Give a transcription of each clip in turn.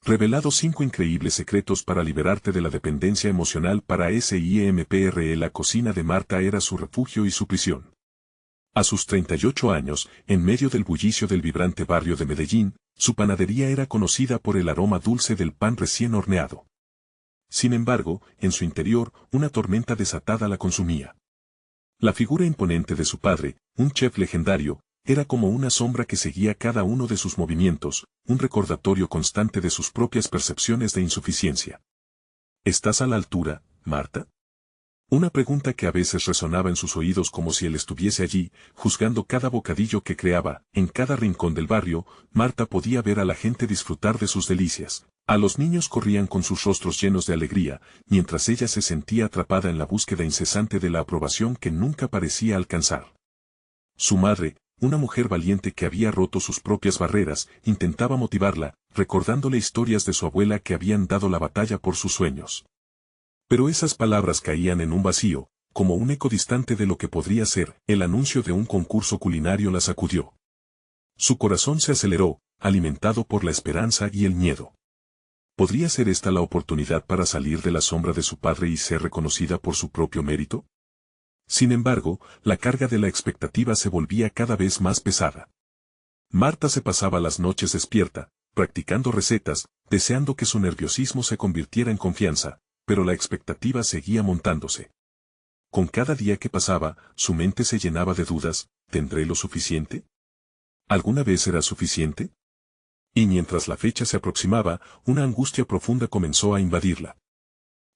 Revelado 5 increíbles secretos para liberarte de la dependencia emocional. Para SIMPRE, la cocina de Marta era su refugio y su prisión. A sus 38 años, en medio del bullicio del vibrante barrio de Medellín, su panadería era conocida por el aroma dulce del pan recién horneado. Sin embargo, en su interior, una tormenta desatada la consumía. La figura imponente de su padre, un chef legendario, era como una sombra que seguía cada uno de sus movimientos, un recordatorio constante de sus propias percepciones de insuficiencia. ¿Estás a la altura, Marta? Una pregunta que a veces resonaba en sus oídos como si él estuviese allí, juzgando cada bocadillo que creaba. En cada rincón del barrio, Marta podía ver a la gente disfrutar de sus delicias. A los niños corrían con sus rostros llenos de alegría, mientras ella se sentía atrapada en la búsqueda incesante de la aprobación que nunca parecía alcanzar. Su madre, una mujer valiente que había roto sus propias barreras, intentaba motivarla, recordándole historias de su abuela que habían dado la batalla por sus sueños. Pero esas palabras caían en un vacío, como un eco distante de lo que podría ser. El anuncio de un concurso culinario la sacudió. Su corazón se aceleró, alimentado por la esperanza y el miedo. ¿Podría ser esta la oportunidad para salir de la sombra de su padre y ser reconocida por su propio mérito? Sin embargo, la carga de la expectativa se volvía cada vez más pesada. Marta se pasaba las noches despierta, practicando recetas, deseando que su nerviosismo se convirtiera en confianza, pero la expectativa seguía montándose. Con cada día que pasaba, su mente se llenaba de dudas. ¿Tendré lo suficiente? ¿Alguna vez será suficiente? Y mientras la fecha se aproximaba, una angustia profunda comenzó a invadirla.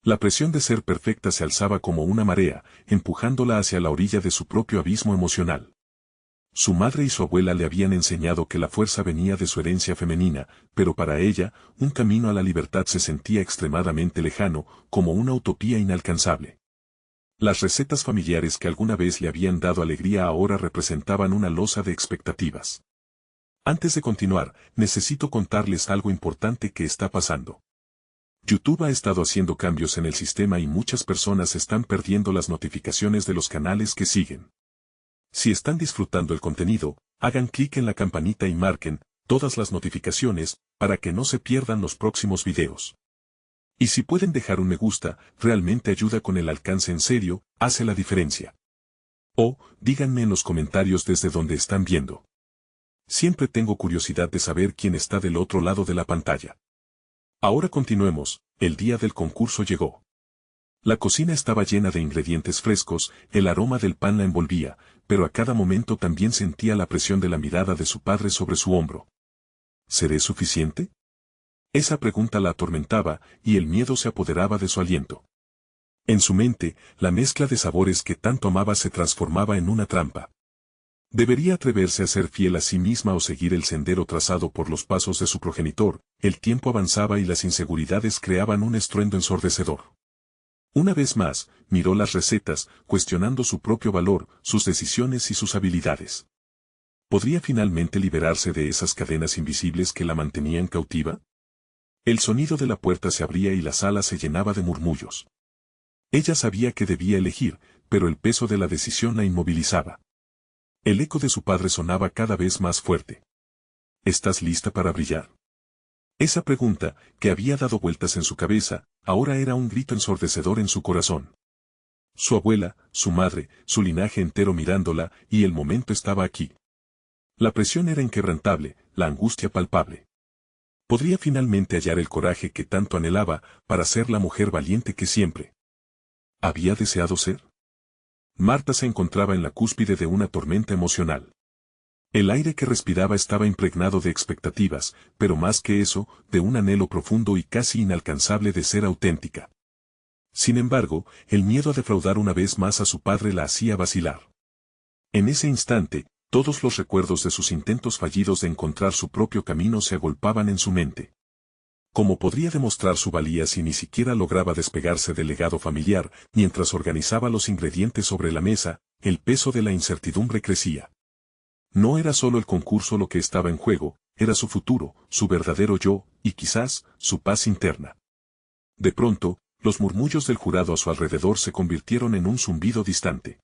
La presión de ser perfecta se alzaba como una marea, empujándola hacia la orilla de su propio abismo emocional. Su madre y su abuela le habían enseñado que la fuerza venía de su herencia femenina, pero para ella, un camino a la libertad se sentía extremadamente lejano, como una utopía inalcanzable. Las recetas familiares que alguna vez le habían dado alegría ahora representaban una losa de expectativas. Antes de continuar, necesito contarles algo importante que está pasando. YouTube ha estado haciendo cambios en el sistema y muchas personas están perdiendo las notificaciones de los canales que siguen. Si están disfrutando el contenido, hagan clic en la campanita y marquen todas las notificaciones para que no se pierdan los próximos videos. Y si pueden dejar un me gusta, realmente ayuda con el alcance. En serio, hace la diferencia. O, díganme en los comentarios desde donde están viendo. Siempre tengo curiosidad de saber quién está del otro lado de la pantalla. Ahora continuemos. El día del concurso llegó. La cocina estaba llena de ingredientes frescos, el aroma del pan la envolvía, pero a cada momento también sentía la presión de la mirada de su padre sobre su hombro. ¿Seré suficiente? Esa pregunta la atormentaba, y el miedo se apoderaba de su aliento. En su mente, la mezcla de sabores que tanto amaba se transformaba en una trampa. ¿Debería atreverse a ser fiel a sí misma o seguir el sendero trazado por los pasos de su progenitor? El tiempo avanzaba y las inseguridades creaban un estruendo ensordecedor. Una vez más, miró las recetas, cuestionando su propio valor, sus decisiones y sus habilidades. ¿Podría finalmente liberarse de esas cadenas invisibles que la mantenían cautiva? El sonido de la puerta se abría y la sala se llenaba de murmullos. Ella sabía que debía elegir, pero el peso de la decisión la inmovilizaba. El eco de su padre sonaba cada vez más fuerte. ¿Estás lista para brillar? Esa pregunta, que había dado vueltas en su cabeza, ahora era un grito ensordecedor en su corazón. Su abuela, su madre, su linaje entero mirándola, y el momento estaba aquí. La presión era inquebrantable, la angustia palpable. ¿Podría finalmente hallar el coraje que tanto anhelaba, para ser la mujer valiente que siempre había deseado ser? Marta se encontraba en la cúspide de una tormenta emocional. El aire que respiraba estaba impregnado de expectativas, pero más que eso, de un anhelo profundo y casi inalcanzable de ser auténtica. Sin embargo, el miedo a defraudar una vez más a su padre la hacía vacilar. En ese instante, todos los recuerdos de sus intentos fallidos de encontrar su propio camino se agolpaban en su mente. ¿Cómo podría demostrar su valía si ni siquiera lograba despegarse del legado familiar? Mientras organizaba los ingredientes sobre la mesa, el peso de la incertidumbre crecía. No era solo el concurso lo que estaba en juego, era su futuro, su verdadero yo, y quizás, su paz interna. De pronto, los murmullos del jurado a su alrededor se convirtieron en un zumbido distante.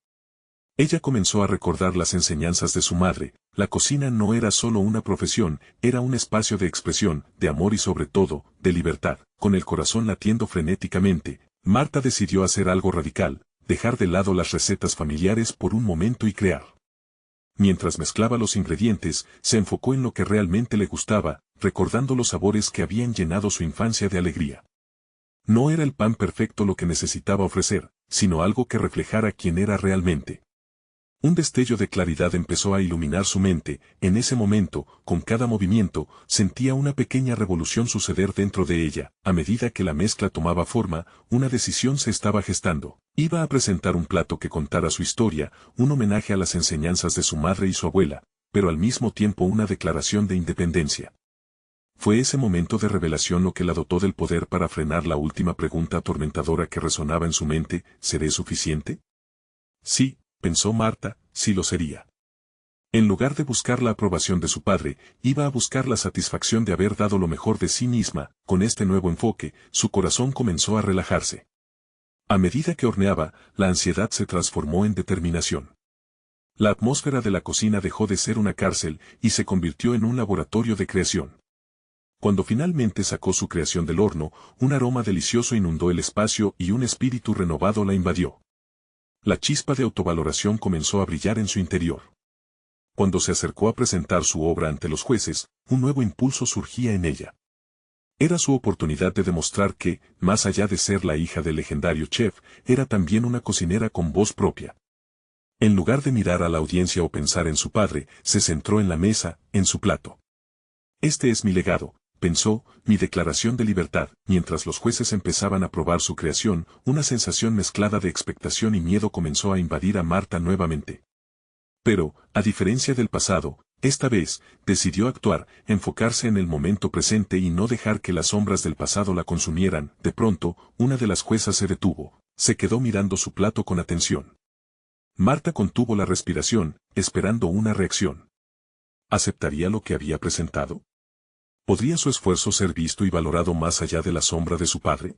Ella comenzó a recordar las enseñanzas de su madre. La cocina no era solo una profesión, era un espacio de expresión, de amor y sobre todo, de libertad. Con el corazón latiendo frenéticamente, Marta decidió hacer algo radical, dejar de lado las recetas familiares por un momento y crear. Mientras mezclaba los ingredientes, se enfocó en lo que realmente le gustaba, recordando los sabores que habían llenado su infancia de alegría. No era el pan perfecto lo que necesitaba ofrecer, sino algo que reflejara quién era realmente. Un destello de claridad empezó a iluminar su mente. En ese momento, con cada movimiento, sentía una pequeña revolución suceder dentro de ella. A medida que la mezcla tomaba forma, una decisión se estaba gestando. Iba a presentar un plato que contara su historia, un homenaje a las enseñanzas de su madre y su abuela, pero al mismo tiempo una declaración de independencia. Fue ese momento de revelación lo que la dotó del poder para frenar la última pregunta atormentadora que resonaba en su mente: ¿seré suficiente? Sí, pensó Marta, sí lo sería. En lugar de buscar la aprobación de su padre, iba a buscar la satisfacción de haber dado lo mejor de sí misma. Con este nuevo enfoque, su corazón comenzó a relajarse. A medida que horneaba, la ansiedad se transformó en determinación. La atmósfera de la cocina dejó de ser una cárcel y se convirtió en un laboratorio de creación. Cuando finalmente sacó su creación del horno, un aroma delicioso inundó el espacio y un espíritu renovado la invadió. La chispa de autovaloración comenzó a brillar en su interior. Cuando se acercó a presentar su obra ante los jueces, un nuevo impulso surgía en ella. Era su oportunidad de demostrar que, más allá de ser la hija del legendario chef, era también una cocinera con voz propia. En lugar de mirar a la audiencia o pensar en su padre, se centró en la mesa, en su plato. Este es mi legado, pensó, mi declaración de libertad. Mientras los jueces empezaban a probar su creación, una sensación mezclada de expectación y miedo comenzó a invadir a Marta nuevamente. Pero, a diferencia del pasado, esta vez, decidió actuar, enfocarse en el momento presente y no dejar que las sombras del pasado la consumieran. De pronto, una de las juezas se detuvo, se quedó mirando su plato con atención. Marta contuvo la respiración, esperando una reacción. ¿Aceptaría lo que había presentado? ¿Podría su esfuerzo ser visto y valorado más allá de la sombra de su padre?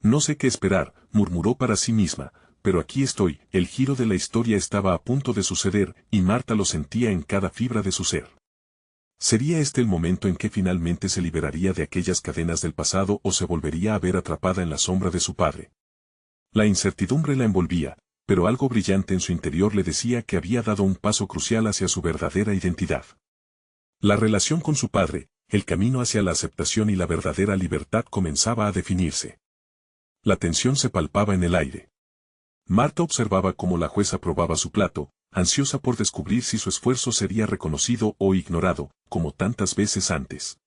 No sé qué esperar, murmuró para sí misma, pero aquí estoy. El giro de la historia estaba a punto de suceder, y Marta lo sentía en cada fibra de su ser. ¿Sería este el momento en que finalmente se liberaría de aquellas cadenas del pasado o se volvería a ver atrapada en la sombra de su padre? La incertidumbre la envolvía, pero algo brillante en su interior le decía que había dado un paso crucial hacia su verdadera identidad. La relación con su padre, el camino hacia la aceptación y la verdadera libertad comenzaba a definirse. La tensión se palpaba en el aire. Marta observaba cómo la jueza probaba su plato, ansiosa por descubrir si su esfuerzo sería reconocido o ignorado, como tantas veces antes.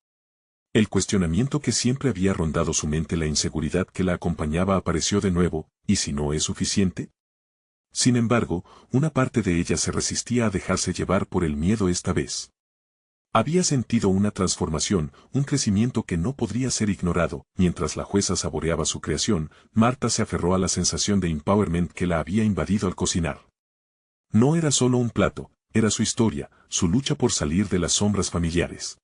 El cuestionamiento que siempre había rondado su mente, la inseguridad que la acompañaba, apareció de nuevo: ¿y si no es suficiente? Sin embargo, una parte de ella se resistía a dejarse llevar por el miedo esta vez. Había sentido una transformación, un crecimiento que no podría ser ignorado. Mientras la jueza saboreaba su creación, Marta se aferró a la sensación de empowerment que la había invadido al cocinar. No era solo un plato, era su historia, su lucha por salir de las sombras familiares.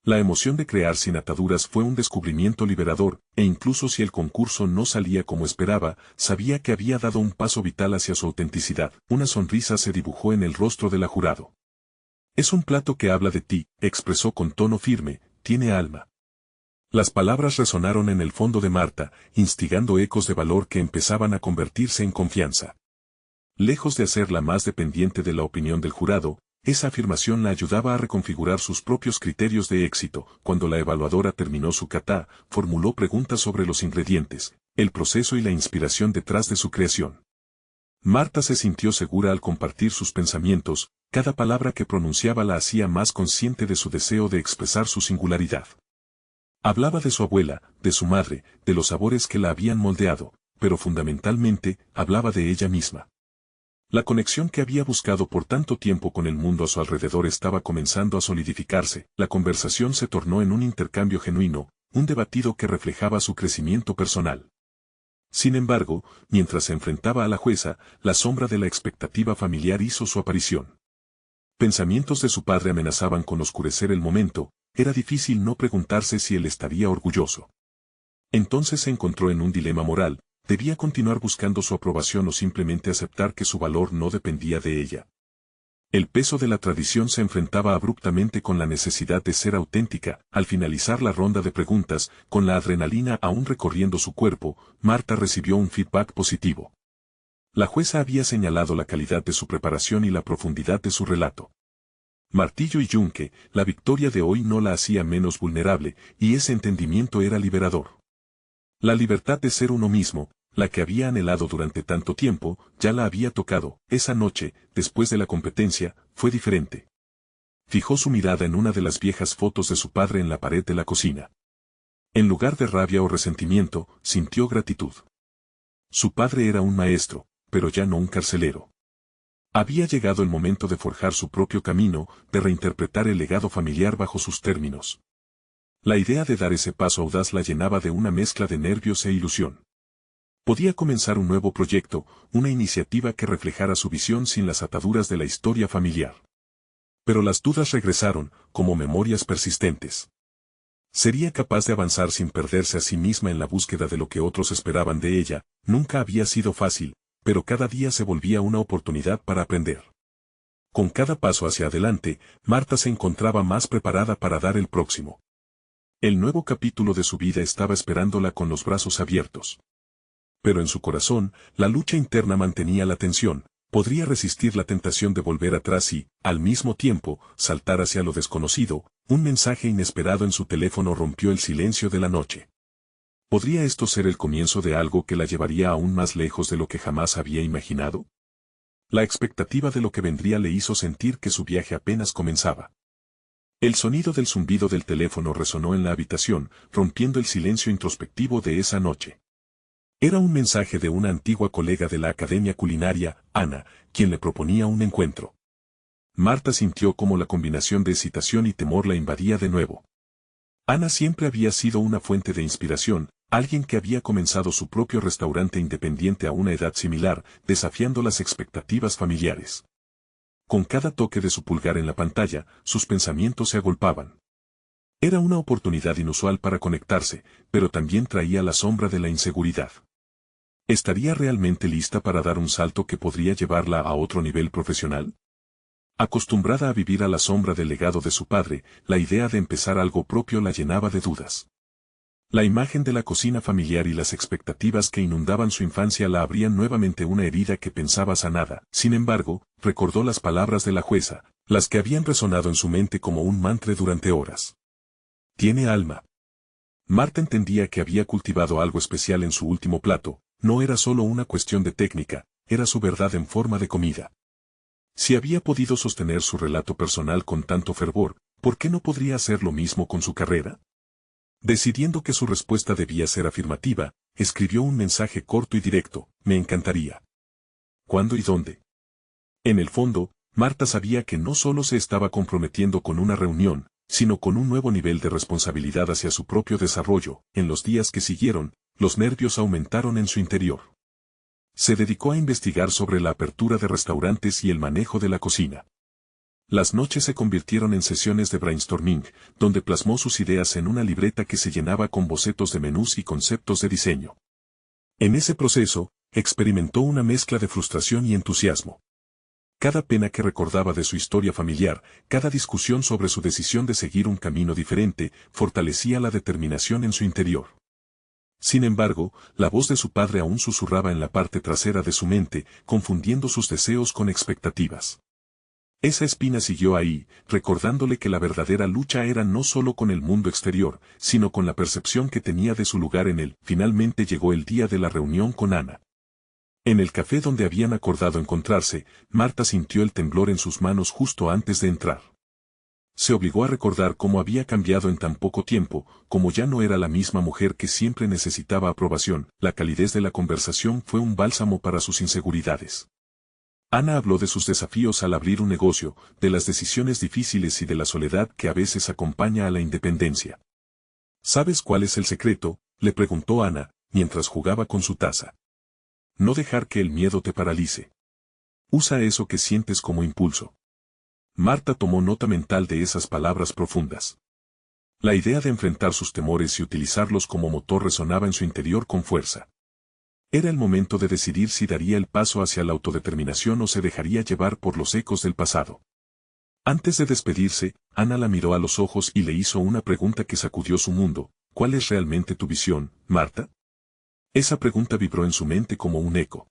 La emoción de crear sin ataduras fue un descubrimiento liberador, e incluso si el concurso no salía como esperaba, sabía que había dado un paso vital hacia su autenticidad. Una sonrisa se dibujó en el rostro de la jurado. Es un plato que habla de ti, expresó con tono firme, tiene alma. Las palabras resonaron en el fondo de Marta, instigando ecos de valor que empezaban a convertirse en confianza. Lejos de hacerla más dependiente de la opinión del jurado, esa afirmación la ayudaba a reconfigurar sus propios criterios de éxito. Cuando la evaluadora terminó su cata, formuló preguntas sobre los ingredientes, el proceso y la inspiración detrás de su creación. Marta se sintió segura al compartir sus pensamientos, cada palabra que pronunciaba la hacía más consciente de su deseo de expresar su singularidad. Hablaba de su abuela, de su madre, de los sabores que la habían moldeado, pero fundamentalmente, hablaba de ella misma. La conexión que había buscado por tanto tiempo con el mundo a su alrededor estaba comenzando a solidificarse. La conversación se tornó en un intercambio genuino, un debatido que reflejaba su crecimiento personal. Sin embargo, mientras se enfrentaba a la jueza, la sombra de la expectativa familiar hizo su aparición. Pensamientos de su padre amenazaban con oscurecer el momento. Era difícil no preguntarse si él estaría orgulloso. Entonces se encontró en un dilema moral: debía continuar buscando su aprobación o simplemente aceptar que su valor no dependía de ella. El peso de la tradición se enfrentaba abruptamente con la necesidad de ser auténtica. Al finalizar la ronda de preguntas, con la adrenalina aún recorriendo su cuerpo, Marta recibió un feedback positivo. La jueza había señalado la calidad de su preparación y la profundidad de su relato. Martillo y yunque, la victoria de hoy no la hacía menos vulnerable, y ese entendimiento era liberador. La libertad de ser uno mismo, la que había anhelado durante tanto tiempo, ya la había tocado. Esa noche, después de la competencia, fue diferente. Fijó su mirada en una de las viejas fotos de su padre en la pared de la cocina. En lugar de rabia o resentimiento, sintió gratitud. Su padre era un maestro, pero ya no un carcelero. Había llegado el momento de forjar su propio camino, de reinterpretar el legado familiar bajo sus términos. La idea de dar ese paso audaz la llenaba de una mezcla de nervios e ilusión. Podía comenzar un nuevo proyecto, una iniciativa que reflejara su visión sin las ataduras de la historia familiar. Pero las dudas regresaron, como memorias persistentes. ¿Sería capaz de avanzar sin perderse a sí misma en la búsqueda de lo que otros esperaban de ella? Nunca había sido fácil, pero cada día se volvía una oportunidad para aprender. Con cada paso hacia adelante, Marta se encontraba más preparada para dar el próximo. El nuevo capítulo de su vida estaba esperándola con los brazos abiertos. Pero en su corazón, la lucha interna mantenía la tensión. Podría resistir la tentación de volver atrás y, al mismo tiempo, saltar hacia lo desconocido. Un mensaje inesperado en su teléfono rompió el silencio de la noche. ¿Podría esto ser el comienzo de algo que la llevaría aún más lejos de lo que jamás había imaginado? La expectativa de lo que vendría le hizo sentir que su viaje apenas comenzaba. El sonido del zumbido del teléfono resonó en la habitación, rompiendo el silencio introspectivo de esa noche. Era un mensaje de una antigua colega de la academia culinaria, Ana, quien le proponía un encuentro. Marta sintió como la combinación de excitación y temor la invadía de nuevo. Ana siempre había sido una fuente de inspiración, alguien que había comenzado su propio restaurante independiente a una edad similar, desafiando las expectativas familiares. Con cada toque de su pulgar en la pantalla, sus pensamientos se agolpaban. Era una oportunidad inusual para conectarse, pero también traía la sombra de la inseguridad. ¿Estaría realmente lista para dar un salto que podría llevarla a otro nivel profesional? Acostumbrada a vivir a la sombra del legado de su padre, la idea de empezar algo propio la llenaba de dudas. La imagen de la cocina familiar y las expectativas que inundaban su infancia la abrían nuevamente una herida que pensaba sanada. Sin embargo, recordó las palabras de la jueza, las que habían resonado en su mente como un mantra durante horas. Tiene alma. Marta entendía que había cultivado algo especial en su último plato, no era solo una cuestión de técnica, era su verdad en forma de comida. Si había podido sostener su relato personal con tanto fervor, ¿por qué no podría hacer lo mismo con su carrera? Decidiendo que su respuesta debía ser afirmativa, escribió un mensaje corto y directo: me encantaría. ¿Cuándo y dónde? En el fondo, Marta sabía que no solo se estaba comprometiendo con una reunión, sino con un nuevo nivel de responsabilidad hacia su propio desarrollo. En los días que siguieron, los nervios aumentaron en su interior. Se dedicó a investigar sobre la apertura de restaurantes y el manejo de la cocina. Las noches se convirtieron en sesiones de brainstorming, donde plasmó sus ideas en una libreta que se llenaba con bocetos de menús y conceptos de diseño. En ese proceso, experimentó una mezcla de frustración y entusiasmo. Cada pena que recordaba de su historia familiar, cada discusión sobre su decisión de seguir un camino diferente, fortalecía la determinación en su interior. Sin embargo, la voz de su padre aún susurraba en la parte trasera de su mente, confundiendo sus deseos con expectativas. Esa espina siguió ahí, recordándole que la verdadera lucha era no solo con el mundo exterior, sino con la percepción que tenía de su lugar en él. Finalmente llegó el día de la reunión con Ana. En el café donde habían acordado encontrarse, Marta sintió el temblor en sus manos justo antes de entrar. Se obligó a recordar cómo había cambiado en tan poco tiempo, cómo ya no era la misma mujer que siempre necesitaba aprobación. La calidez de la conversación fue un bálsamo para sus inseguridades. Ana habló de sus desafíos al abrir un negocio, de las decisiones difíciles y de la soledad que a veces acompaña a la independencia. ¿Sabes cuál es el secreto?, le preguntó Ana, mientras jugaba con su taza. No dejar que el miedo te paralice. Usa eso que sientes como impulso. Marta tomó nota mental de esas palabras profundas. La idea de enfrentar sus temores y utilizarlos como motor resonaba en su interior con fuerza. Era el momento de decidir si daría el paso hacia la autodeterminación o se dejaría llevar por los ecos del pasado. Antes de despedirse, Ana la miró a los ojos y le hizo una pregunta que sacudió su mundo. ¿Cuál es realmente tu visión, Marta? Esa pregunta vibró en su mente como un eco.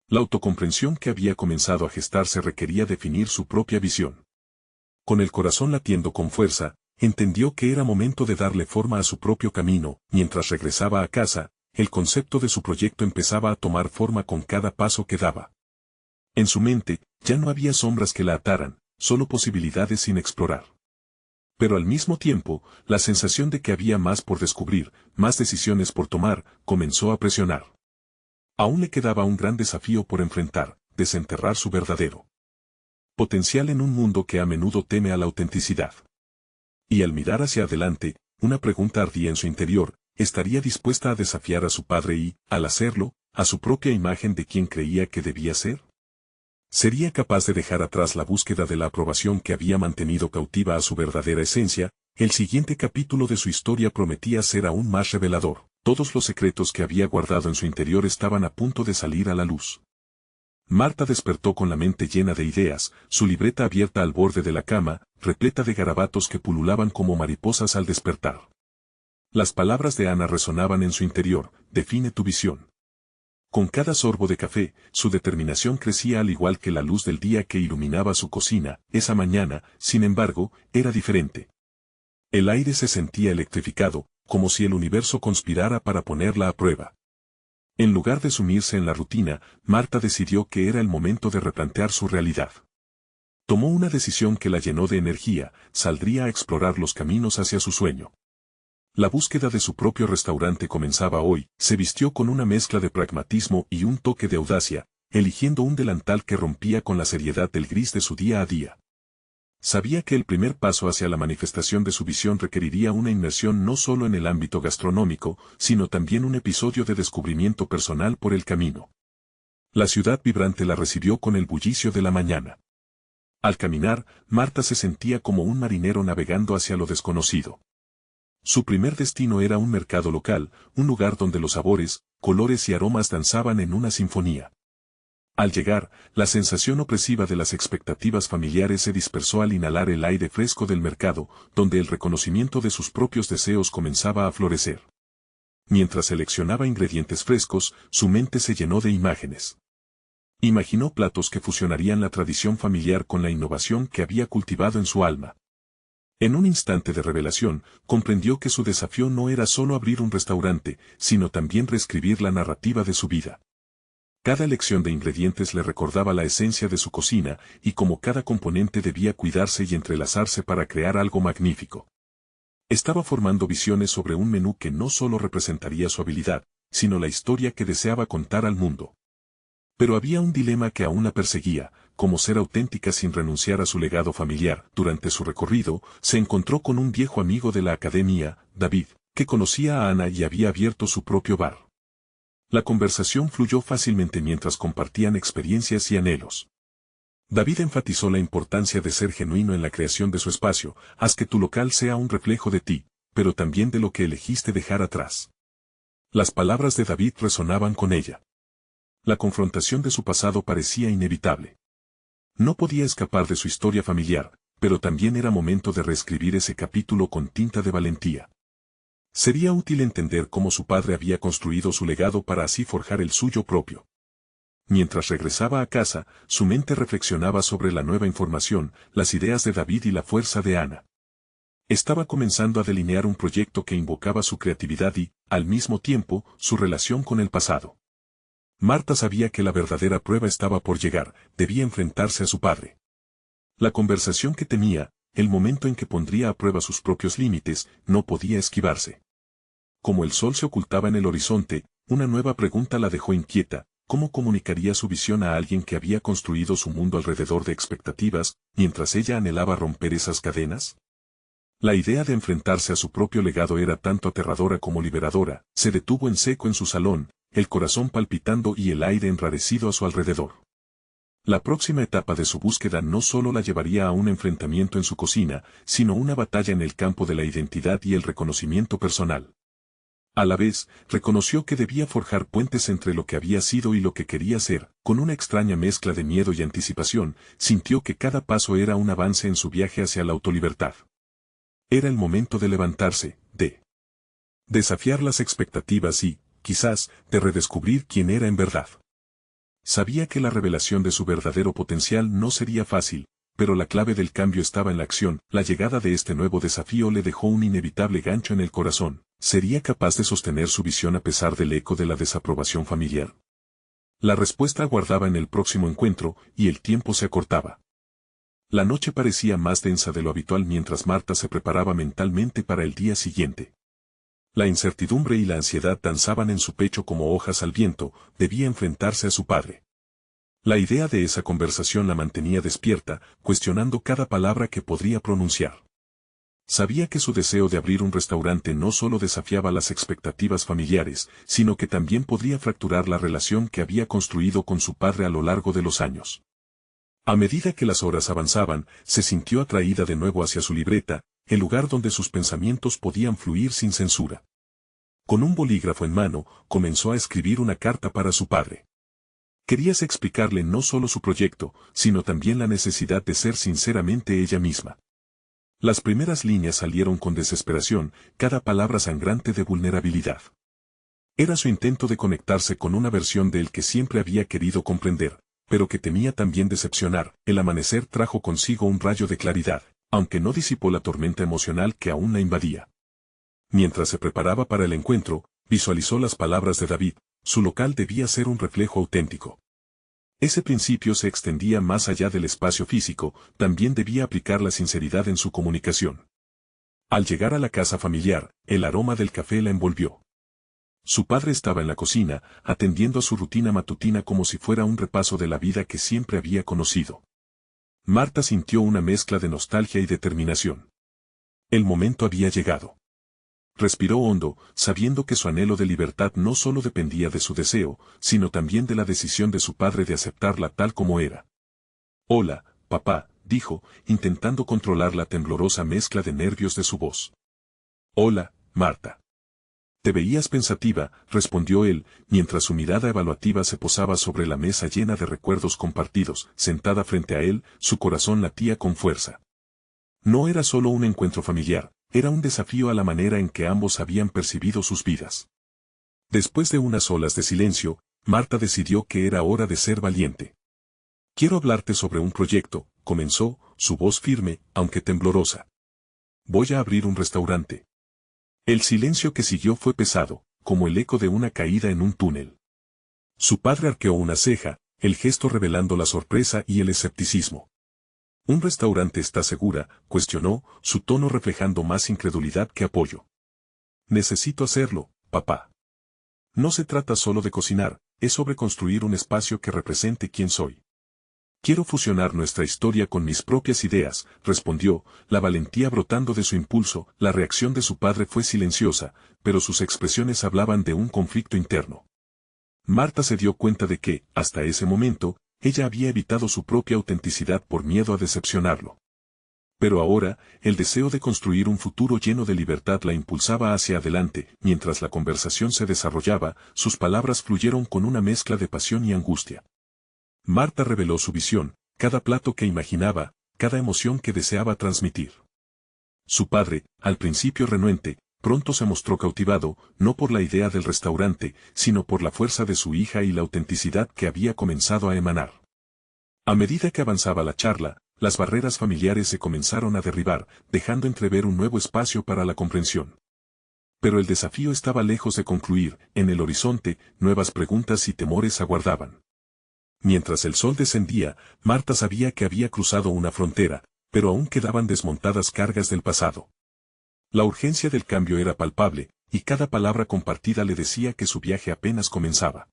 La autocomprensión que había comenzado a gestarse requería definir su propia visión. Con el corazón latiendo con fuerza, entendió que era momento de darle forma a su propio camino. Mientras regresaba a casa, el concepto de su proyecto empezaba a tomar forma con cada paso que daba. En su mente, ya no había sombras que la ataran, solo posibilidades sin explorar. Pero al mismo tiempo, la sensación de que había más por descubrir, más decisiones por tomar, comenzó a presionar. Aún le quedaba un gran desafío por enfrentar: desenterrar su verdadero potencial en un mundo que a menudo teme a la autenticidad. Y al mirar hacia adelante, una pregunta ardía en su interior: ¿estaría dispuesta a desafiar a su padre y, al hacerlo, a su propia imagen de quien creía que debía ser? ¿Sería capaz de dejar atrás la búsqueda de la aprobación que había mantenido cautiva a su verdadera esencia? El siguiente capítulo de su historia prometía ser aún más revelador. Todos los secretos que había guardado en su interior estaban a punto de salir a la luz. Marta despertó con la mente llena de ideas, su libreta abierta al borde de la cama, repleta de garabatos que pululaban como mariposas al despertar. Las palabras de Ana resonaban en su interior: define tu visión. Con cada sorbo de café, su determinación crecía al igual que la luz del día que iluminaba su cocina. Esa mañana, sin embargo, era diferente. El aire se sentía electrificado, como si el universo conspirara para ponerla a prueba. En lugar de sumirse en la rutina, Marta decidió que era el momento de replantear su realidad. Tomó una decisión que la llenó de energía: saldría a explorar los caminos hacia su sueño. La búsqueda de su propio restaurante comenzaba hoy. Se vistió con una mezcla de pragmatismo y un toque de audacia, eligiendo un delantal que rompía con la seriedad del gris de su día a día. Sabía que el primer paso hacia la manifestación de su visión requeriría una inmersión no solo en el ámbito gastronómico, sino también un episodio de descubrimiento personal por el camino. La ciudad vibrante la recibió con el bullicio de la mañana. Al caminar, Marta se sentía como un marinero navegando hacia lo desconocido. Su primer destino era un mercado local, un lugar donde los sabores, colores y aromas danzaban en una sinfonía. Al llegar, la sensación opresiva de las expectativas familiares se dispersó al inhalar el aire fresco del mercado, donde el reconocimiento de sus propios deseos comenzaba a florecer. Mientras seleccionaba ingredientes frescos, su mente se llenó de imágenes. Imaginó platos que fusionarían la tradición familiar con la innovación que había cultivado en su alma. En un instante de revelación, comprendió que su desafío no era solo abrir un restaurante, sino también reescribir la narrativa de su vida. Cada elección de ingredientes le recordaba la esencia de su cocina, y cómo cada componente debía cuidarse y entrelazarse para crear algo magnífico. Estaba formando visiones sobre un menú que no solo representaría su habilidad, sino la historia que deseaba contar al mundo. Pero había un dilema que aún la perseguía: cómo ser auténtica sin renunciar a su legado familiar. Durante su recorrido, se encontró con un viejo amigo de la academia, David, que conocía a Ana y había abierto su propio bar. La conversación fluyó fácilmente mientras compartían experiencias y anhelos. David enfatizó la importancia de ser genuino en la creación de su espacio: haz que tu local sea un reflejo de ti, pero también de lo que elegiste dejar atrás. Las palabras de David resonaban con ella. La confrontación de su pasado parecía inevitable. No podía escapar de su historia familiar, pero también era momento de reescribir ese capítulo con tinta de valentía. Sería útil entender cómo su padre había construido su legado para así forjar el suyo propio. Mientras regresaba a casa, su mente reflexionaba sobre la nueva información, las ideas de David y la fuerza de Ana. Estaba comenzando a delinear un proyecto que invocaba su creatividad y, al mismo tiempo, su relación con el pasado. Marta sabía que la verdadera prueba estaba por llegar: debía enfrentarse a su padre. La conversación que temía, el momento en que pondría a prueba sus propios límites, no podía esquivarse. Como el sol se ocultaba en el horizonte, una nueva pregunta la dejó inquieta: ¿cómo comunicaría su visión a alguien que había construido su mundo alrededor de expectativas, mientras ella anhelaba romper esas cadenas? La idea de enfrentarse a su propio legado era tanto aterradora como liberadora. Se detuvo en seco en su salón, el corazón palpitando y el aire enrarecido a su alrededor. La próxima etapa de su búsqueda no solo la llevaría a un enfrentamiento en su cocina, sino una batalla en el campo de la identidad y el reconocimiento personal. A la vez, reconoció que debía forjar puentes entre lo que había sido y lo que quería ser. Con una extraña mezcla de miedo y anticipación, sintió que cada paso era un avance en su viaje hacia la autolibertad. Era el momento de levantarse, de desafiar las expectativas y, quizás, de redescubrir quién era en verdad. Sabía que la revelación de su verdadero potencial no sería fácil, pero la clave del cambio estaba en la acción. La llegada de este nuevo desafío le dejó un inevitable gancho en el corazón. ¿Sería capaz de sostener su visión a pesar del eco de la desaprobación familiar? La respuesta aguardaba en el próximo encuentro, y el tiempo se acortaba. La noche parecía más densa de lo habitual mientras Marta se preparaba mentalmente para el día siguiente. La incertidumbre y la ansiedad danzaban en su pecho como hojas al viento. Debía enfrentarse a su padre. La idea de esa conversación la mantenía despierta, cuestionando cada palabra que podría pronunciar. Sabía que su deseo de abrir un restaurante no solo desafiaba las expectativas familiares, sino que también podría fracturar la relación que había construido con su padre a lo largo de los años. A medida que las horas avanzaban, se sintió atraída de nuevo hacia su libreta, el lugar donde sus pensamientos podían fluir sin censura. Con un bolígrafo en mano, comenzó a escribir una carta para su padre. Quería explicarle no solo su proyecto, sino también la necesidad de ser sinceramente ella misma. Las primeras líneas salieron con desesperación, cada palabra sangrante de vulnerabilidad. Era su intento de conectarse con una versión de él que siempre había querido comprender, pero que temía también decepcionar. El amanecer trajo consigo un rayo de claridad, aunque no disipó la tormenta emocional que aún la invadía. Mientras se preparaba para el encuentro, visualizó las palabras de David: su local debía ser un reflejo auténtico. Ese principio se extendía más allá del espacio físico, también debía aplicar la sinceridad en su comunicación. Al llegar a la casa familiar, el aroma del café la envolvió. Su padre estaba en la cocina, atendiendo a su rutina matutina como si fuera un repaso de la vida que siempre había conocido. Marta sintió una mezcla de nostalgia y determinación. El momento había llegado. Respiró hondo, sabiendo que su anhelo de libertad no solo dependía de su deseo, sino también de la decisión de su padre de aceptarla tal como era. «Hola, papá», dijo, intentando controlar la temblorosa mezcla de nervios de su voz. «Hola, Marta». «Te veías pensativa», respondió él, mientras su mirada evaluativa se posaba sobre la mesa llena de recuerdos compartidos. Sentada frente a él, su corazón latía con fuerza. No era solo un encuentro familiar, era un desafío a la manera en que ambos habían percibido sus vidas. Después de unas olas de silencio, Marta decidió que era hora de ser valiente. «Quiero hablarte sobre un proyecto», comenzó, su voz firme, aunque temblorosa. «Voy a abrir un restaurante». El silencio que siguió fue pesado, como el eco de una caída en un túnel. Su padre arqueó una ceja, el gesto revelando la sorpresa y el escepticismo. «¿Un restaurante está segura?», cuestionó, su tono reflejando más incredulidad que apoyo. «Necesito hacerlo, papá. No se trata solo de cocinar, es sobre construir un espacio que represente quién soy. Quiero fusionar nuestra historia con mis propias ideas», respondió, la valentía brotando de su impulso. La reacción de su padre fue silenciosa, pero sus expresiones hablaban de un conflicto interno. Marta se dio cuenta de que, hasta ese momento, ella había evitado su propia autenticidad por miedo a decepcionarlo. Pero ahora, el deseo de construir un futuro lleno de libertad la impulsaba hacia adelante. Mientras la conversación se desarrollaba, sus palabras fluyeron con una mezcla de pasión y angustia. Marta reveló su visión, cada plato que imaginaba, cada emoción que deseaba transmitir. Su padre, al principio renuente, pronto se mostró cautivado, no por la idea del restaurante, sino por la fuerza de su hija y la autenticidad que había comenzado a emanar. A medida que avanzaba la charla, las barreras familiares se comenzaron a derribar, dejando entrever un nuevo espacio para la comprensión. Pero el desafío estaba lejos de concluir. En el horizonte, nuevas preguntas y temores aguardaban. Mientras el sol descendía, Marta sabía que había cruzado una frontera, pero aún quedaban desmontadas cargas del pasado. La urgencia del cambio era palpable, y cada palabra compartida le decía que su viaje apenas comenzaba.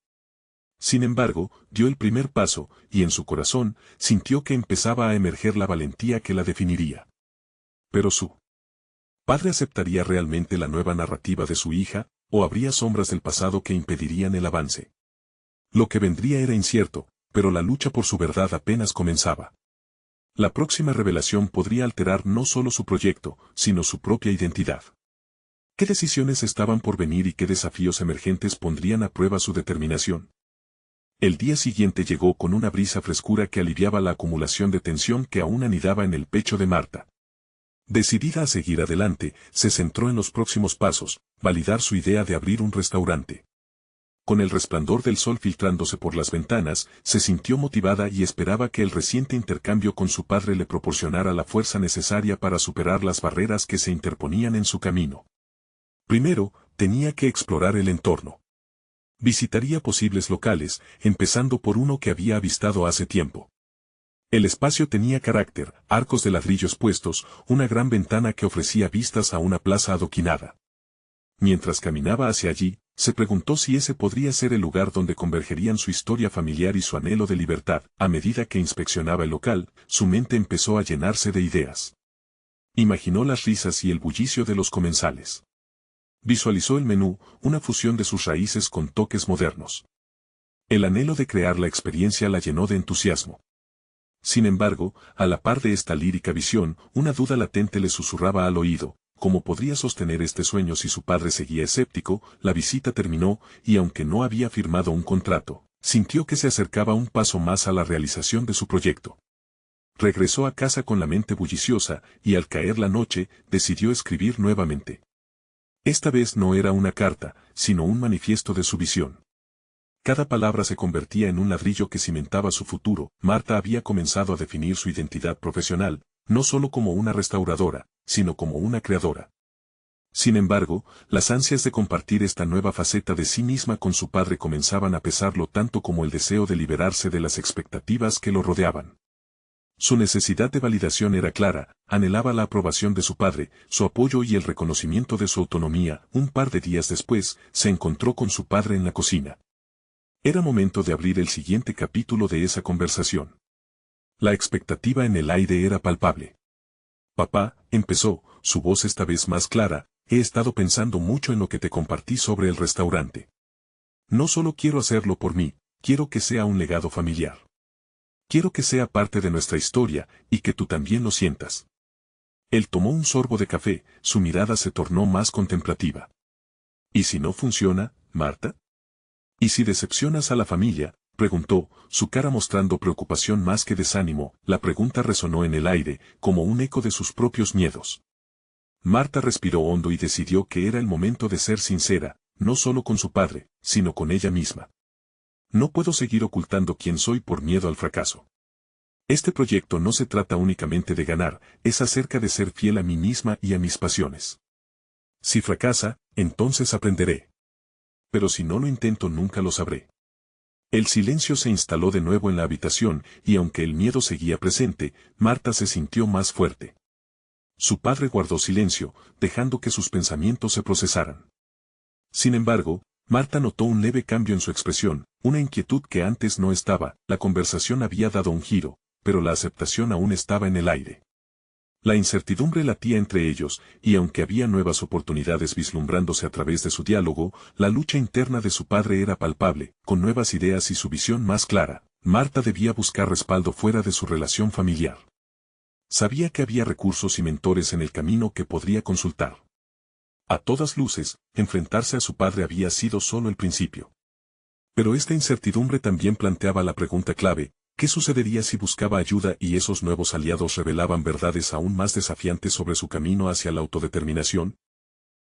Sin embargo, dio el primer paso, y en su corazón, sintió que empezaba a emerger la valentía que la definiría. Pero su padre aceptaría realmente la nueva narrativa de su hija, o habría sombras del pasado que impedirían el avance. Lo que vendría era incierto, pero la lucha por su verdad apenas comenzaba. La próxima revelación podría alterar no solo su proyecto, sino su propia identidad. ¿Qué decisiones estaban por venir y qué desafíos emergentes pondrían a prueba su determinación? El día siguiente llegó con una brisa frescura que aliviaba la acumulación de tensión que aún anidaba en el pecho de Marta. Decidida a seguir adelante, se centró en los próximos pasos, validar su idea de abrir un restaurante. Con el resplandor del sol filtrándose por las ventanas, se sintió motivada y esperaba que el reciente intercambio con su padre le proporcionara la fuerza necesaria para superar las barreras que se interponían en su camino. Primero, tenía que explorar el entorno. Visitaría posibles locales, empezando por uno que había avistado hace tiempo. El espacio tenía carácter, arcos de ladrillos puestos, una gran ventana que ofrecía vistas a una plaza adoquinada. Mientras caminaba hacia allí, se preguntó si ese podría ser el lugar donde convergerían su historia familiar y su anhelo de libertad. A medida que inspeccionaba el local, su mente empezó a llenarse de ideas. Imaginó las risas y el bullicio de los comensales. Visualizó el menú, una fusión de sus raíces con toques modernos. El anhelo de crear la experiencia la llenó de entusiasmo. Sin embargo, a la par de esta lírica visión, una duda latente le susurraba al oído: ¿cómo podría sostener este sueño si su padre seguía escéptico? La visita terminó, y aunque no había firmado un contrato, sintió que se acercaba un paso más a la realización de su proyecto. Regresó a casa con la mente bulliciosa, y al caer la noche, decidió escribir nuevamente. Esta vez no era una carta, sino un manifiesto de su visión. Cada palabra se convertía en un ladrillo que cimentaba su futuro. Marta había comenzado a definir su identidad profesional, no solo como una restauradora, sino como una creadora. Sin embargo, las ansias de compartir esta nueva faceta de sí misma con su padre comenzaban a pesarlo tanto como el deseo de liberarse de las expectativas que lo rodeaban. Su necesidad de validación era clara, anhelaba la aprobación de su padre, su apoyo y el reconocimiento de su autonomía. Un par de días después, se encontró con su padre en la cocina. Era momento de abrir el siguiente capítulo de esa conversación. La expectativa en el aire era palpable. Papá, empezó, su voz esta vez más clara, he estado pensando mucho en lo que te compartí sobre el restaurante. No solo quiero hacerlo por mí, quiero que sea un legado familiar. Quiero que sea parte de nuestra historia, y que tú también lo sientas. Él tomó un sorbo de café, su mirada se tornó más contemplativa. ¿Y si no funciona, Marta? ¿Y si decepcionas a la familia?, preguntó, su cara mostrando preocupación más que desánimo. La pregunta resonó en el aire, como un eco de sus propios miedos. Marta respiró hondo y decidió que era el momento de ser sincera, no solo con su padre, sino con ella misma. No puedo seguir ocultando quién soy por miedo al fracaso. Este proyecto no se trata únicamente de ganar, es acerca de ser fiel a mí misma y a mis pasiones. Si fracasa, entonces aprenderé. Pero si no lo intento nunca lo sabré. El silencio se instaló de nuevo en la habitación, y aunque el miedo seguía presente, Marta se sintió más fuerte. Su padre guardó silencio, dejando que sus pensamientos se procesaran. Sin embargo, Marta notó un leve cambio en su expresión, una inquietud que antes no estaba. La conversación había dado un giro, pero la aceptación aún estaba en el aire. La incertidumbre latía entre ellos, y aunque había nuevas oportunidades vislumbrándose a través de su diálogo, la lucha interna de su padre era palpable. Con nuevas ideas y su visión más clara, Marta debía buscar respaldo fuera de su relación familiar. Sabía que había recursos y mentores en el camino que podría consultar. A todas luces, enfrentarse a su padre había sido solo el principio. Pero esta incertidumbre también planteaba la pregunta clave: ¿qué sucedería si buscaba ayuda y esos nuevos aliados revelaban verdades aún más desafiantes sobre su camino hacia la autodeterminación?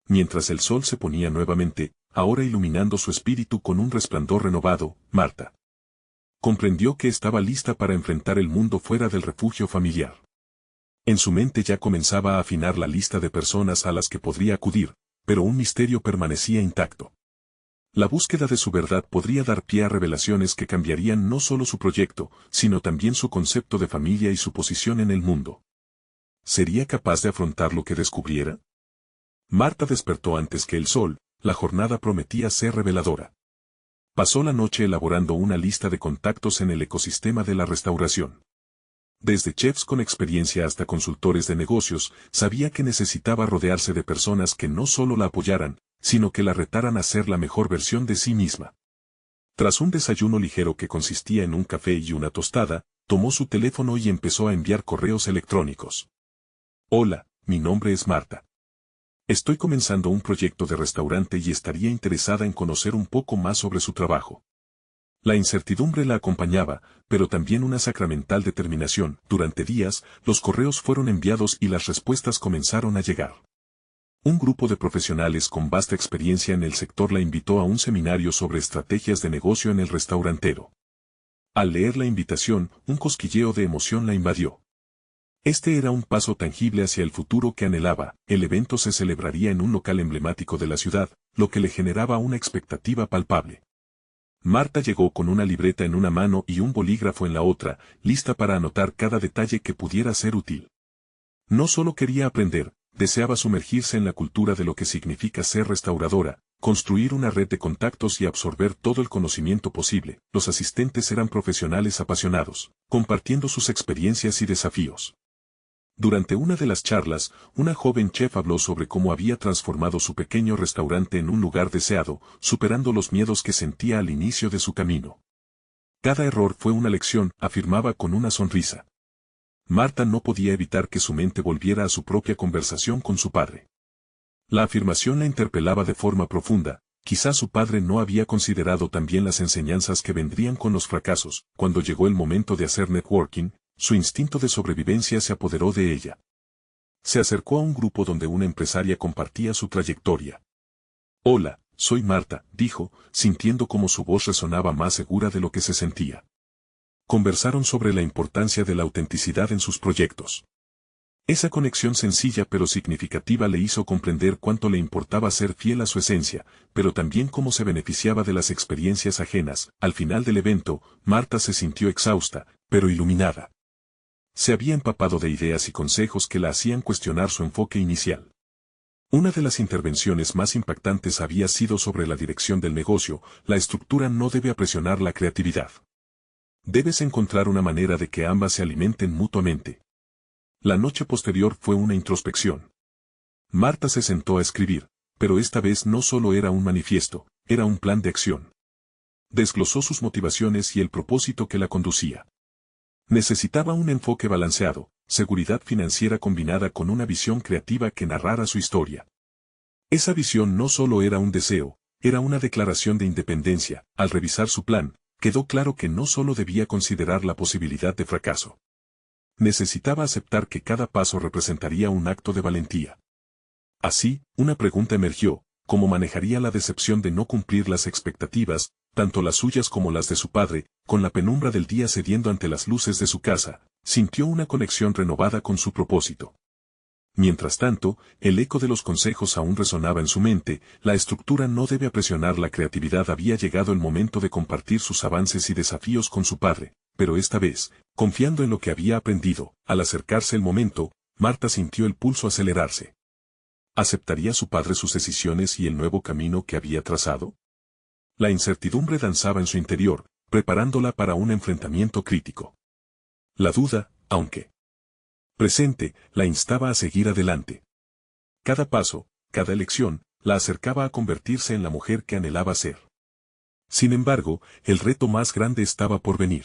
Mientras el sol se ponía nuevamente, ahora iluminando su espíritu con un resplandor renovado, Marta comprendió que estaba lista para enfrentar el mundo fuera del refugio familiar. En su mente ya comenzaba a afinar la lista de personas a las que podría acudir, pero un misterio permanecía intacto. La búsqueda de su verdad podría dar pie a revelaciones que cambiarían no solo su proyecto, sino también su concepto de familia y su posición en el mundo. ¿Sería capaz de afrontar lo que descubriera? Marta despertó antes que el sol, la jornada prometía ser reveladora. Pasó la noche elaborando una lista de contactos en el ecosistema de la restauración. Desde chefs con experiencia hasta consultores de negocios, sabía que necesitaba rodearse de personas que no solo la apoyaran, sino que la retaran a ser la mejor versión de sí misma. Tras un desayuno ligero que consistía en un café y una tostada, tomó su teléfono y empezó a enviar correos electrónicos. Hola, mi nombre es Marta. Estoy comenzando un proyecto de restaurante y estaría interesada en conocer un poco más sobre su trabajo. La incertidumbre la acompañaba, pero también una sacramental determinación. Durante días, los correos fueron enviados y las respuestas comenzaron a llegar. Un grupo de profesionales con vasta experiencia en el sector la invitó a un seminario sobre estrategias de negocio en el restaurantero. Al leer la invitación, un cosquilleo de emoción la invadió. Este era un paso tangible hacia el futuro que anhelaba. El evento se celebraría en un local emblemático de la ciudad, lo que le generaba una expectativa palpable. Marta llegó con una libreta en una mano y un bolígrafo en la otra, lista para anotar cada detalle que pudiera ser útil. No solo quería aprender, deseaba sumergirse en la cultura de lo que significa ser restauradora, construir una red de contactos y absorber todo el conocimiento posible. Los asistentes eran profesionales apasionados, compartiendo sus experiencias y desafíos. Durante una de las charlas, una joven chef habló sobre cómo había transformado su pequeño restaurante en un lugar deseado, superando los miedos que sentía al inicio de su camino. Cada error fue una lección, afirmaba con una sonrisa. Marta no podía evitar que su mente volviera a su propia conversación con su padre. La afirmación la interpelaba de forma profunda. Quizás su padre no había considerado también las enseñanzas que vendrían con los fracasos. Cuando llegó el momento de hacer networking, su instinto de sobrevivencia se apoderó de ella. Se acercó a un grupo donde una empresaria compartía su trayectoria. «Hola, soy Marta», dijo, sintiendo como su voz resonaba más segura de lo que se sentía. Conversaron sobre la importancia de la autenticidad en sus proyectos. Esa conexión sencilla pero significativa le hizo comprender cuánto le importaba ser fiel a su esencia, pero también cómo se beneficiaba de las experiencias ajenas. Al final del evento, Marta se sintió exhausta, pero iluminada. Se había empapado de ideas y consejos que la hacían cuestionar su enfoque inicial. Una de las intervenciones más impactantes había sido sobre la dirección del negocio. La estructura no debe apresionar la creatividad. Debes encontrar una manera de que ambas se alimenten mutuamente. La noche posterior fue una introspección. Marta se sentó a escribir, pero esta vez no solo era un manifiesto, era un plan de acción. Desglosó sus motivaciones y el propósito que la conducía. Necesitaba un enfoque balanceado, seguridad financiera combinada con una visión creativa que narrara su historia. Esa visión no solo era un deseo, era una declaración de independencia. Al revisar su plan, quedó claro que no solo debía considerar la posibilidad de fracaso. Necesitaba aceptar que cada paso representaría un acto de valentía. Así, una pregunta emergió: ¿cómo manejaría la decepción de no cumplir las expectativas, tanto las suyas como las de su padre? Con la penumbra del día cediendo ante las luces de su casa, sintió una conexión renovada con su propósito. Mientras tanto, el eco de los consejos aún resonaba en su mente. La estructura no debe presionar la creatividad. Había llegado el momento de compartir sus avances y desafíos con su padre, pero esta vez, confiando en lo que había aprendido. Al acercarse el momento, Marta sintió el pulso acelerarse. ¿Aceptaría su padre sus decisiones y el nuevo camino que había trazado? La incertidumbre danzaba en su interior, preparándola para un enfrentamiento crítico. La duda, aunque presente, la instaba a seguir adelante. Cada paso, cada elección, la acercaba a convertirse en la mujer que anhelaba ser. Sin embargo, el reto más grande estaba por venir.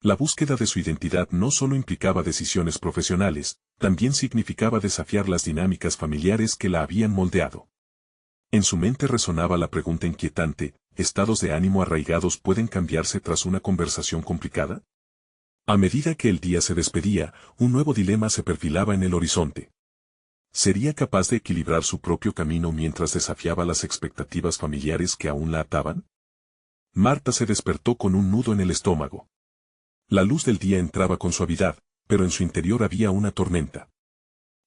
La búsqueda de su identidad no solo implicaba decisiones profesionales, también significaba desafiar las dinámicas familiares que la habían moldeado. En su mente resonaba la pregunta inquietante: ¿estados de ánimo arraigados pueden cambiarse tras una conversación complicada? A medida que el día se despedía, un nuevo dilema se perfilaba en el horizonte. ¿Sería capaz de equilibrar su propio camino mientras desafiaba las expectativas familiares que aún la ataban? Marta se despertó con un nudo en el estómago. La luz del día entraba con suavidad, pero en su interior había una tormenta.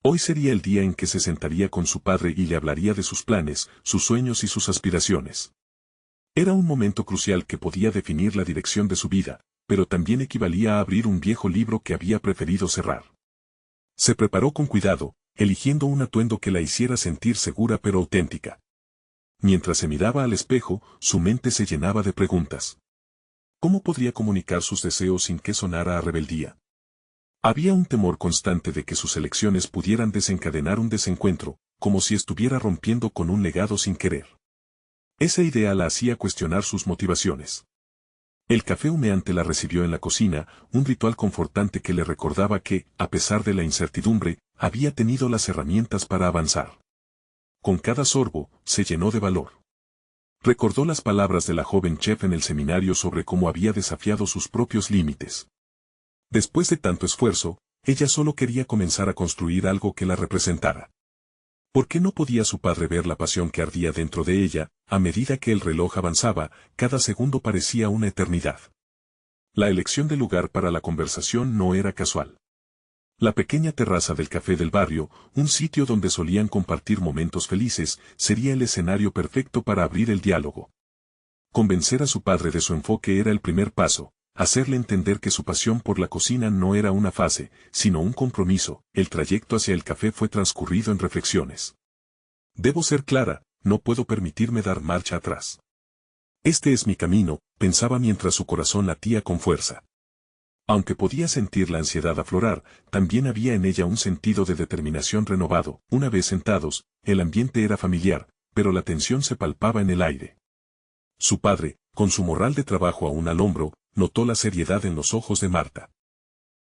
Hoy sería el día en que se sentaría con su padre y le hablaría de sus planes, sus sueños y sus aspiraciones. Era un momento crucial que podía definir la dirección de su vida, pero también equivalía a abrir un viejo libro que había preferido cerrar. Se preparó con cuidado, eligiendo un atuendo que la hiciera sentir segura pero auténtica. Mientras se miraba al espejo, su mente se llenaba de preguntas. ¿Cómo podría comunicar sus deseos sin que sonara a rebeldía? Había un temor constante de que sus elecciones pudieran desencadenar un desencuentro, como si estuviera rompiendo con un legado sin querer. Esa idea la hacía cuestionar sus motivaciones. El café humeante la recibió en la cocina, un ritual confortante que le recordaba que, a pesar de la incertidumbre, había tenido las herramientas para avanzar. con cada sorbo, se llenó de valor. Recordó las palabras de la joven chef en el seminario sobre cómo había desafiado sus propios límites. Después de tanto esfuerzo, ella solo quería comenzar a construir algo que la representara. ¿Por qué no podía su padre ver la pasión que ardía dentro de ella? A medida que el reloj avanzaba, cada segundo parecía una eternidad. La elección del lugar para la conversación no era casual. La pequeña terraza del café del barrio, un sitio donde solían compartir momentos felices, sería el escenario perfecto para abrir el diálogo. Convencer a su padre de su enfoque era el primer paso, hacerle entender que su pasión por la cocina no era una fase, sino un compromiso. El trayecto hacia el café fue transcurrido en reflexiones. Debo ser clara, no puedo permitirme dar marcha atrás. Este es mi camino, pensaba mientras su corazón latía con fuerza. Aunque podía sentir la ansiedad aflorar, también había en ella un sentido de determinación renovado. Una vez sentados, el ambiente era familiar, pero la tensión se palpaba en el aire. Su padre, con su morral de trabajo aún al hombro, notó la seriedad en los ojos de Marta.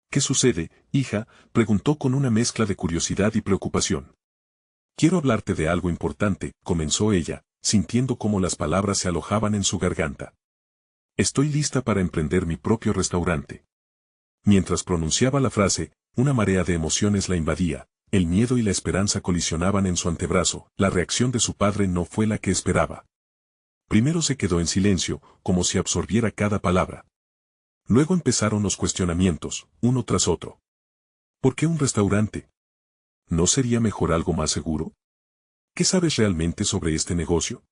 ¿Qué sucede, hija?, preguntó con una mezcla de curiosidad y preocupación. Quiero hablarte de algo importante, comenzó ella, sintiendo cómo las palabras se alojaban en su garganta. Estoy lista para emprender mi propio restaurante. Mientras pronunciaba la frase, una marea de emociones la invadía, el miedo y la esperanza colisionaban en su antebrazo. La reacción de su padre no fue la que esperaba. Primero se quedó en silencio, como si absorbiera cada palabra. Luego empezaron los cuestionamientos, uno tras otro. ¿Por qué un restaurante? ¿No sería mejor algo más seguro? ¿Qué sabes realmente sobre este negocio?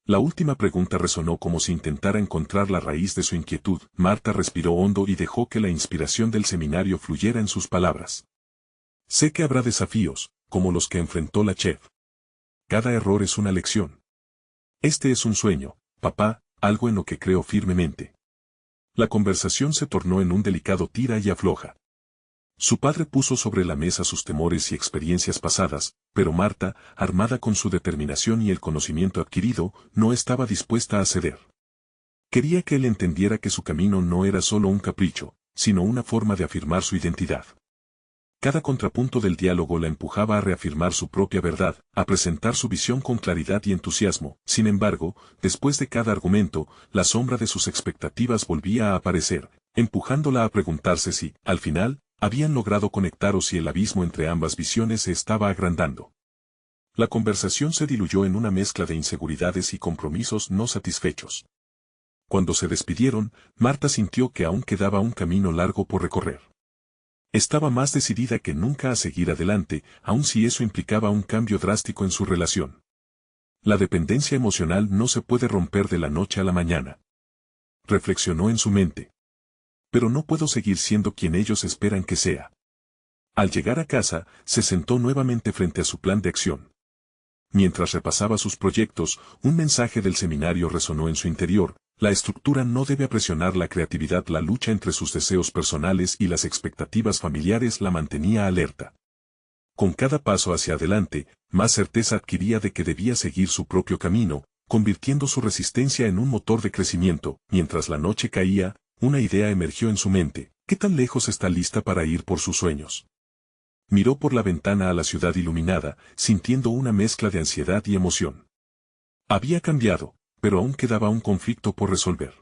La última pregunta resonó como si intentara encontrar la raíz de su inquietud. Marta respiró hondo y dejó que la inspiración del seminario fluyera en sus palabras. Sé que habrá desafíos, como los que enfrentó la chef. Cada error es una lección. Este es un sueño, papá, algo en lo que creo firmemente. La conversación se tornó en un delicado tira y afloja. Su padre puso sobre la mesa sus temores y experiencias pasadas, pero Marta, armada con su determinación y el conocimiento adquirido, no estaba dispuesta a ceder. Quería que él entendiera que su camino no era solo un capricho, sino una forma de afirmar su identidad. Cada contrapunto del diálogo la empujaba a reafirmar su propia verdad, a presentar su visión con claridad y entusiasmo. Sin embargo, después de cada argumento, la sombra de sus expectativas volvía a aparecer, empujándola a preguntarse si, al final, habían logrado conectar o si el abismo entre ambas visiones se estaba agrandando. La conversación se diluyó en una mezcla de inseguridades y compromisos no satisfechos. Cuando se despidieron, Marta sintió que aún quedaba un camino largo por recorrer. Estaba más decidida que nunca a seguir adelante, aun si eso implicaba un cambio drástico en su relación. La dependencia emocional no se puede romper de la noche a la mañana. Reflexionó en su mente. Pero no puedo seguir siendo quien ellos esperan que sea. Al llegar a casa, se sentó nuevamente frente a su plan de acción. Mientras repasaba sus proyectos, un mensaje del seminario resonó en su interior. La estructura no debe presionar la creatividad. La lucha entre sus deseos personales y las expectativas familiares la mantenía alerta. Con cada paso hacia adelante, más certeza adquiría de que debía seguir su propio camino, convirtiendo su resistencia en un motor de crecimiento. Mientras la noche caía, una idea emergió en su mente. ¿Qué tan lejos está lista para ir por sus sueños? Miró por la ventana a la ciudad iluminada, sintiendo una mezcla de ansiedad y emoción. Había cambiado, pero aún quedaba un conflicto por resolver.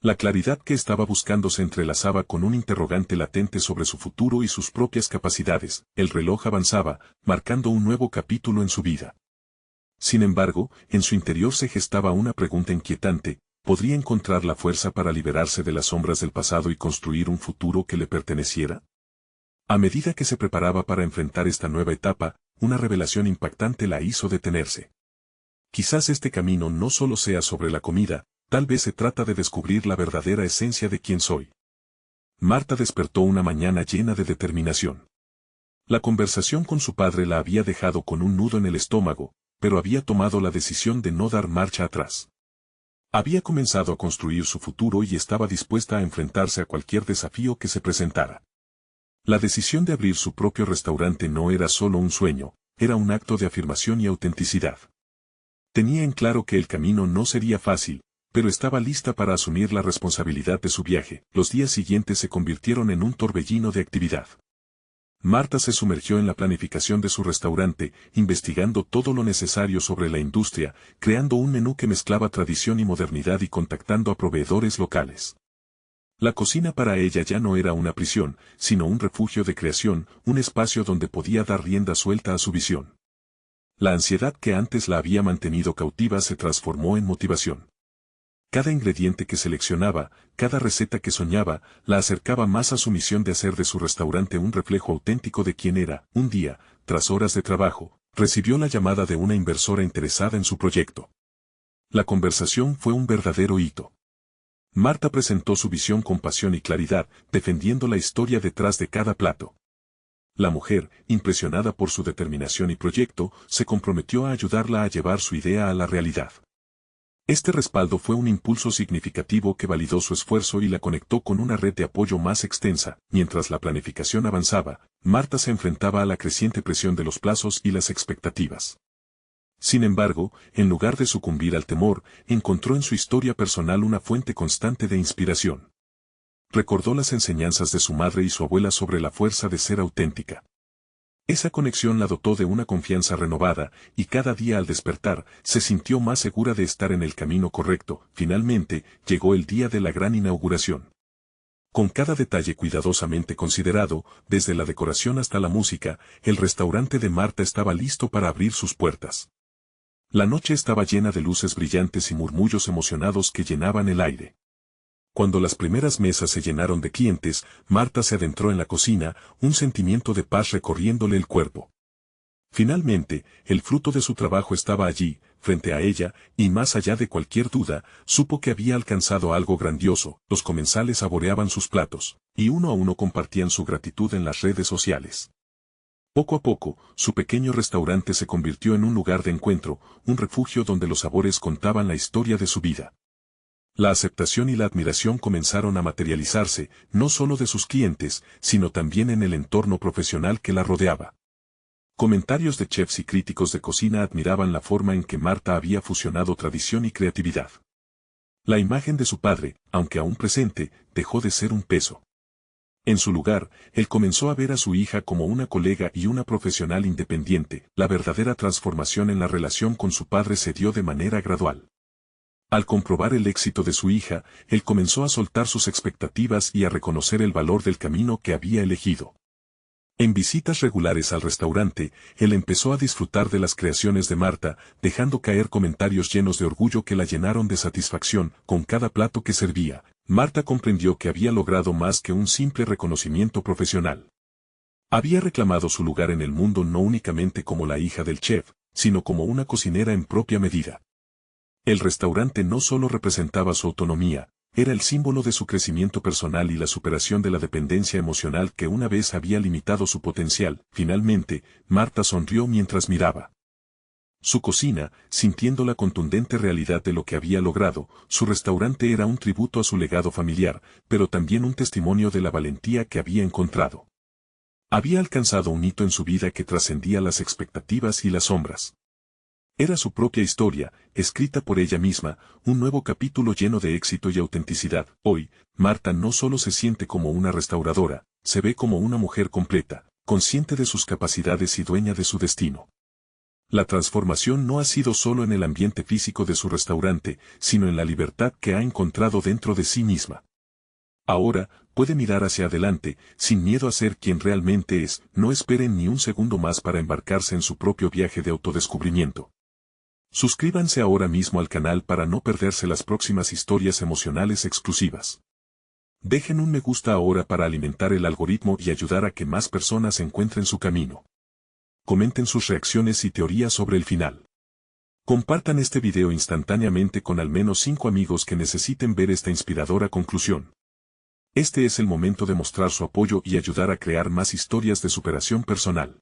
La claridad que estaba buscando se entrelazaba con un interrogante latente sobre su futuro y sus propias capacidades. El reloj avanzaba, marcando un nuevo capítulo en su vida. Sin embargo, en su interior se gestaba una pregunta inquietante: ¿podría encontrar la fuerza para liberarse de las sombras del pasado y construir un futuro que le perteneciera? A medida que se preparaba para enfrentar esta nueva etapa, una revelación impactante la hizo detenerse. Quizás este camino no solo sea sobre la comida, tal vez se trata de descubrir la verdadera esencia de quién soy. Marta despertó una mañana llena de determinación. La conversación con su padre la había dejado con un nudo en el estómago, pero había tomado la decisión de no dar marcha atrás. Había comenzado a construir su futuro y estaba dispuesta a enfrentarse a cualquier desafío que se presentara. La decisión de abrir su propio restaurante no era solo un sueño, era un acto de afirmación y autenticidad. Tenía en claro que el camino no sería fácil, pero estaba lista para asumir la responsabilidad de su viaje. Los días siguientes se convirtieron en un torbellino de actividad. Marta se sumergió en la planificación de su restaurante, investigando todo lo necesario sobre la industria, creando un menú que mezclaba tradición y modernidad y contactando a proveedores locales. La cocina para ella ya no era una prisión, sino un refugio de creación, un espacio donde podía dar rienda suelta a su visión. La ansiedad que antes la había mantenido cautiva se transformó en motivación. Cada ingrediente que seleccionaba, cada receta que soñaba, la acercaba más a su misión de hacer de su restaurante un reflejo auténtico de quién era. Un día, tras horas de trabajo, recibió la llamada de una inversora interesada en su proyecto. La conversación fue un verdadero hito. Marta presentó su visión con pasión y claridad, defendiendo la historia detrás de cada plato. La mujer, impresionada por su determinación y proyecto, se comprometió a ayudarla a llevar su idea a la realidad. Este respaldo fue un impulso significativo que validó su esfuerzo y la conectó con una red de apoyo más extensa. Mientras la planificación avanzaba, Marta se enfrentaba a la creciente presión de los plazos y las expectativas. Sin embargo, en lugar de sucumbir al temor, encontró en su historia personal una fuente constante de inspiración. Recordó las enseñanzas de su madre y su abuela sobre la fuerza de ser auténtica. Esa conexión la dotó de una confianza renovada, y cada día al despertar, se sintió más segura de estar en el camino correcto. Finalmente, llegó el día de la gran inauguración. Con cada detalle cuidadosamente considerado, desde la decoración hasta la música, el restaurante de Marta estaba listo para abrir sus puertas. La noche estaba llena de luces brillantes y murmullos emocionados que llenaban el aire. Cuando las primeras mesas se llenaron de clientes, Marta se adentró en la cocina, un sentimiento de paz recorriéndole el cuerpo. Finalmente, el fruto de su trabajo estaba allí, frente a ella, y más allá de cualquier duda, supo que había alcanzado algo grandioso. Los comensales saboreaban sus platos, y uno a uno compartían su gratitud en las redes sociales. Poco a poco, su pequeño restaurante se convirtió en un lugar de encuentro, un refugio donde los sabores contaban la historia de su vida. La aceptación y la admiración comenzaron a materializarse, no solo de sus clientes, sino también en el entorno profesional que la rodeaba. Comentarios de chefs y críticos de cocina admiraban la forma en que Marta había fusionado tradición y creatividad. La imagen de su padre, aunque aún presente, dejó de ser un peso. En su lugar, él comenzó a ver a su hija como una colega y una profesional independiente. La verdadera transformación en la relación con su padre se dio de manera gradual. Al comprobar el éxito de su hija, él comenzó a soltar sus expectativas y a reconocer el valor del camino que había elegido. En visitas regulares al restaurante, él empezó a disfrutar de las creaciones de Marta, dejando caer comentarios llenos de orgullo que la llenaron de satisfacción. Con cada plato que servía, Marta comprendió que había logrado más que un simple reconocimiento profesional. Había reclamado su lugar en el mundo no únicamente como la hija del chef, sino como una cocinera en propia medida. El restaurante no solo representaba su autonomía, era el símbolo de su crecimiento personal y la superación de la dependencia emocional que una vez había limitado su potencial. Finalmente, Marta sonrió mientras miraba su cocina, sintiendo la contundente realidad de lo que había logrado. Su restaurante era un tributo a su legado familiar, pero también un testimonio de la valentía que había encontrado. Había alcanzado un hito en su vida que trascendía las expectativas y las sombras. Era su propia historia, escrita por ella misma, un nuevo capítulo lleno de éxito y autenticidad. Hoy, Marta no solo se siente como una restauradora, se ve como una mujer completa, consciente de sus capacidades y dueña de su destino. La transformación no ha sido solo en el ambiente físico de su restaurante, sino en la libertad que ha encontrado dentro de sí misma. Ahora, puede mirar hacia adelante, sin miedo a ser quien realmente es. No esperen ni un segundo más para embarcarse en su propio viaje de autodescubrimiento. Suscríbanse ahora mismo al canal para no perderse las próximas historias emocionales exclusivas. Dejen un me gusta ahora para alimentar el algoritmo y ayudar a que más personas encuentren su camino. Comenten sus reacciones y teorías sobre el final. Compartan este video instantáneamente con al menos 5 amigos que necesiten ver esta inspiradora conclusión. Este es el momento de mostrar su apoyo y ayudar a crear más historias de superación personal.